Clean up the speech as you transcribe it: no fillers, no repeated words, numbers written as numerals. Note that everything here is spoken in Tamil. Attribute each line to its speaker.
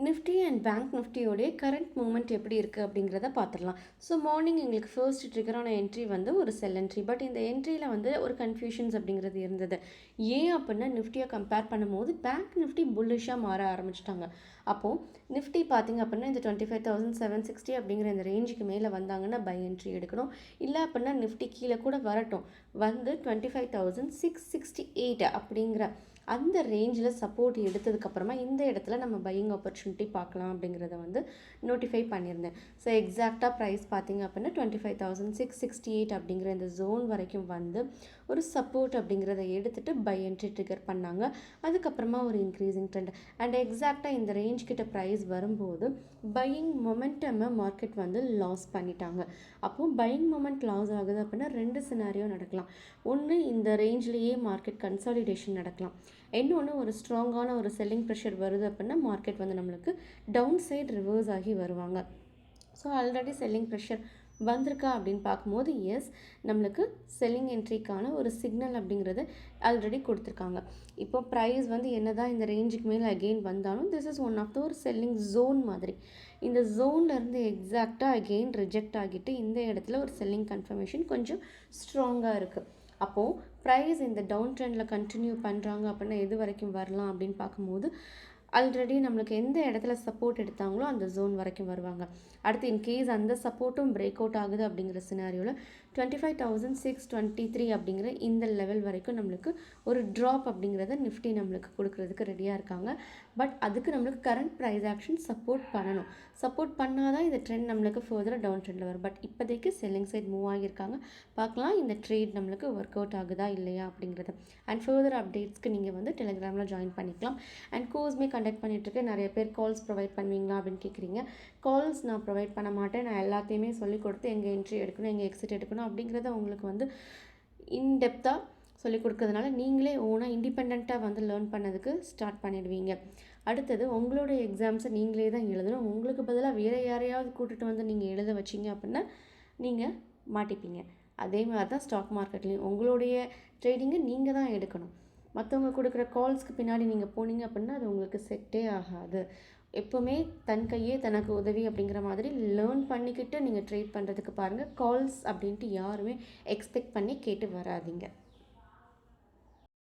Speaker 1: நிஃப்டி அண்ட் பேங்க் நிஃப்டியோடைய கரண்ட் மூமெண்ட் எப்படி இருக்குது அப்படிங்கிறத பார்த்துடலாம். ஸோ மார்னிங் எங்களுக்கு ஃபர்ஸ்ட் ட்ரிகரான என்ட்ரி வந்து ஒரு செல் என்ட்ரி. பட் இந்த என்ட்ரியில் வந்து ஒரு கன்ஃபியூஷன்ஸ் அப்படிங்கிறது இருந்தது. ஏன் அப்படின்னா நிஃப்டியை கம்பேர் பண்ணும்போது பேங்க் நிஃப்டி புல்லிஷாக மாற ஆரம்பிச்சிட்டாங்க. அப்போது நிஃப்டி பார்த்திங்க அப்படின்னா இந்த 25,760 அப்படிங்கிற இந்த ரேஞ்சுக்கு மேலே வந்தாங்கன்னா பை என்ட்ரி எடுக்கணும். இல்லை அப்படின்னா நிஃப்டி கீழே கூட வரட்டும், வந்து 25,668 அப்படிங்கிற அந்த ரேஞ்சில் சப்போர்ட் எடுத்ததுக்கப்புறமா இந்த இடத்துல நம்ம பையிங் ஆப்பர்ச்சுனிட்டி பார்க்கலாம் அப்படிங்கிறத வந்து நோட்டிஃபை பண்ணியிருந்தேன். ஸோ எக்ஸாக்டாக ப்ரைஸ் பார்த்திங்க அப்படின்னா 25,668 அப்படிங்கிற இந்த ஜோன் வரைக்கும் வந்து ஒரு சப்போர்ட் அப்படிங்கிறத எடுத்துகிட்டு பை என்ட்ரி ட்ரிகர் பண்ணாங்க. அதுக்கப்புறமா ஒரு இன்க்ரீசிங் ட்ரெண்ட் அண்ட் எக்ஸாக்டாக இந்த ரேஞ்ச் கிட்ட ப்ரைஸ் வரும்போது பையிங் மொமெண்டமை மார்க்கெட் வந்து லாஸ் பண்ணிட்டாங்க. அப்போது பையிங் மொமெண்ட் லாஸ் ஆகுது அப்படின்னா ரெண்டு சினாரியோ நடக்கலாம். ஒன்று, இந்த ரேஞ்ச்லேயே மார்க்கெட் கன்சாலிடேஷன் நடக்கலாம். இன்னொன்று, ஒரு ஸ்ட்ராங்கான ஒரு செல்லிங் ப்ரெஷர் வருது அப்படின்னா மார்க்கெட் வந்து நம்மளுக்கு டவுன் சைட் ரிவர்ஸ் ஆகி வருவாங்க. ஸோ ஆல்ரெடி செல்லிங் ப்ரெஷர் வந்திருக்கா அப்படின்னு பார்க்கும்போது எஸ், நம்மளுக்கு செல்லிங் என்ட்ரிக்கான ஒரு சிக்னல் அப்படிங்கிறது ஆல்ரெடி கொடுத்துருக்காங்க. இப்போ ப்ரைஸ் வந்து என்ன தான் இந்த ரேஞ்சுக்கு மேலே அகெயின் வந்தாலும் this is one of the ஒரு செல்லிங் ஜோன் மாதிரி. இந்த ஜோன்லேருந்து எக்ஸாக்டாக அகெயின் ரிஜெக்ட் ஆகிட்டு இந்த இடத்துல ஒரு செல்லிங் கன்ஃபர்மேஷன் கொஞ்சம் ஸ்ட்ராங்காக இருக்குது. அப்போது ப்ரைஸ் இந்த டவுன் ட்ரெண்டில் கண்டினியூ பண்ணுறாங்க அப்படின்னா எது வரைக்கும் வரலாம் அப்படின்னு பார்க்கும்போது ஆல்ரெடி நம்மளுக்கு எந்த இடத்துல சப்போர்ட் எடுத்தாங்களோ அந்த ஜோன் வரைக்கும் வருவாங்க. அடுத்து இன்கேஸ் அந்த சப்போர்ட்டும் பிரேக் அவுட் ஆகுது அப்படிங்கிற சினாரியோவில் 25,623 அப்படிங்கிற இந்த லெவல் வரைக்கும் நம்மளுக்கு ஒரு ட்ராப் அப்படிங்கிறத நிஃப்டி நம்மளுக்கு கொடுக்கறதுக்கு ரெடியாக இருக்காங்க. பட் அதுக்கு நம்மளுக்கு கரண்ட் ப்ரைஸ் ஆக்ஷன் சப்போர்ட் பண்ணணும். சப்போர்ட் பண்ணால் தான் இந்த ட்ரெண்ட் நம்மளுக்கு ஃபர்தராக டவுன் ட்ரெண்டில் வரும். பட் இப்போதைக்கு செல்லிங் சைட் மூவ் ஆகியிருக்காங்க. பார்க்கலாம் இந்த ட்ரேட் நம்மளுக்கு ஒர்க் அவுட் ஆகுதா இல்லையா அப்படிங்கிறது. அண்ட் ஃபர்தர் அப்டேட்ஸ்க்கு நீங்கள் வந்து டெலிகிராமில் ஜாயின் பண்ணிக்கலாம். அண்ட் கோர்ஸ்மே கண்டக்ட் பண்ணிகிட்ருக்கேன். நிறைய பேர் கால்ஸ் ப்ரொவைட் பண்ணுவீங்களா அப்படின்னு கேட்குறீங்க. கால்ஸ் நான் ப்ரொவைட் பண்ண மாட்டேன். நான் எல்லாத்தையுமே சொல்லிக் கொடுத்து எங்கே என்ட்ரி எடுக்கணும், எங்கே எக்ஸிட் எடுக்கணும் அப்படிங்கிறத உங்களுக்கு வந்து இன்டெப்த்தாக சொல்லிக் கொடுக்கறதுனால நீங்களே ஓனாக இண்டிபெண்ட்டாக வந்து லேர்ன் பண்ணதுக்கு ஸ்டார்ட் பண்ணிடுவீங்க. அடுத்தது உங்களுடைய எக்ஸாம்ஸை நீங்களே தான் எழுதணும். உங்களுக்கு பதிலாக வேறு யாரையாவது கூட்டிகிட்டு வந்து நீங்கள் எழுத வச்சிங்க அப்படின்னா நீங்கள் மாட்டிப்பீங்க. அதே மாதிரி தான் ஸ்டாக் மார்க்கெட்லேயும் உங்களுடைய ட்ரேடிங்கை நீங்கள் தான் எடுக்கணும். மற்றவங்க கொடுக்குற கால்ஸ்க்கு பின்னாடி நீங்கள் போனீங்க அப்படின்னா அது உங்களுக்கு செட்டே ஆகாது. எப்போவுமே தன் கையே தனக்கு உதவி அப்படிங்கிற மாதிரி லேர்ன் பண்ணிக்கிட்டு நீங்கள் ட்ரேட் பண்ணுறதுக்கு பாருங்கள். கால்ஸ் அப்படின்ட்டு யாருமே எக்ஸ்பெக்ட் பண்ணி கேட்டு வராதீங்க.